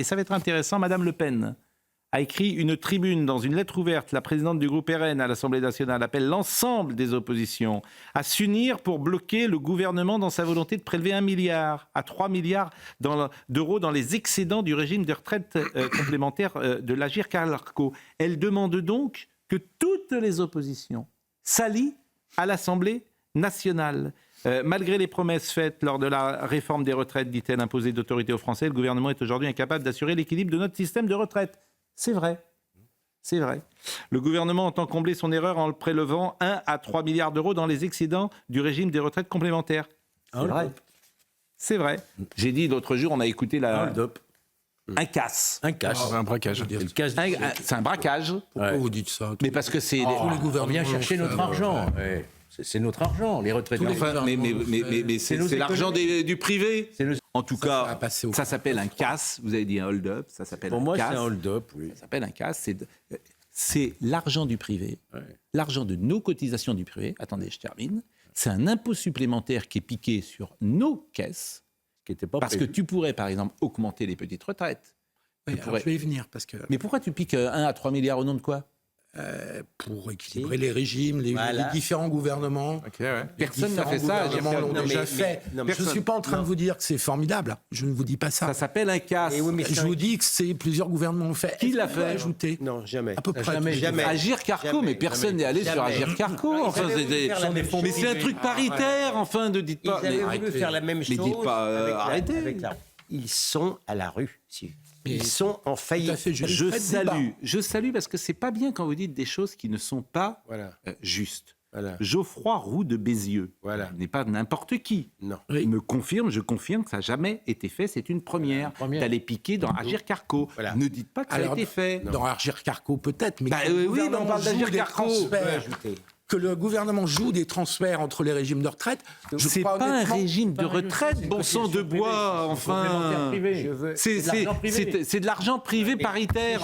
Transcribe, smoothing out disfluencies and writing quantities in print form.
et ça va être intéressant, Madame Le Pen a écrit une tribune dans une lettre ouverte. La présidente du groupe RN à l'Assemblée nationale appelle l'ensemble des oppositions à s'unir pour bloquer le gouvernement dans sa volonté de prélever 1 milliard à 3 milliards d'euros dans les excédents du régime de retraite complémentaire de l'Agirc-Arrco. Elle demande donc que toutes les oppositions s'allient à l'Assemblée nationale. Malgré les promesses faites lors de la réforme des retraites, dit-elle, imposée d'autorité aux Français, le gouvernement est aujourd'hui incapable d'assurer l'équilibre de notre système de retraite. C'est vrai. C'est vrai. Le gouvernement entend combler son erreur en le prélevant 1 à 3 milliards d'euros dans les excédents du régime des retraites complémentaires. C'est vrai. C'est vrai. J'ai dit l'autre jour, on a écouté un casse. Un casse. Un braquage. C'est un braquage. Pourquoi vous dites ça? Mais parce que c'est... Tous les On gouvernements vient chercher le notre font, argent. Ouais. C'est notre argent, les retraités. Mais c'est l'argent du privé. En tout cas, va passer au ça s'appelle un casse. Vous avez dit un hold-up, ça s'appelle Pour un moi, casse. c'est un hold-up, oui. Ça s'appelle un casse. C'est l'argent du privé, l'argent de nos cotisations du privé. Attendez, je termine. C'est un impôt supplémentaire qui est piqué sur nos caisses. Qui était pas Parce prévu. que tu pourrais, par exemple, augmenter les petites retraites. Oui, alors je vais y venir parce que Mais pourquoi tu piques 1 à 3 milliards au nom de quoi? pour équilibrer les régimes, les différents gouvernements. Personne n'a fait ça. L'ont déjà fait. Je ne suis pas en train de vous dire que c'est formidable. Je ne vous dis pas ça. Ça s'appelle un casse. Je vous dis que c'est plusieurs gouvernements l'ont fait. Qui l'a fait? Ajouter Non, jamais. à peu près. Jamais. Agirc-Arrco, mais personne n'est allé sur Agirc-Arco. Enfin, mais c'est un truc paritaire, enfin, ne dites pas. Ils avaient voulu faire la même chose. Mais dites pas, arrêtez. Ils sont à la rue. Ils sont en faillite. Je salue parce que c'est pas bien quand vous dites des choses qui ne sont pas justes. Voilà. Geoffroy Roux de Bézieux n'est pas n'importe qui. Non. Il je confirme que ça n'a jamais été fait. C'est une première. D'aller piquer dans Agirc-Arco. Voilà. Ne dites pas que ça a été fait. Dans Agirc-Arco peut-être, mais oui, on parle d'Agirc-Arco. Que le gouvernement joue des transferts entre les régimes de retraite. C'est pas un régime de retraite, bon sang de bois, enfin. C'est de l'argent privé paritaire.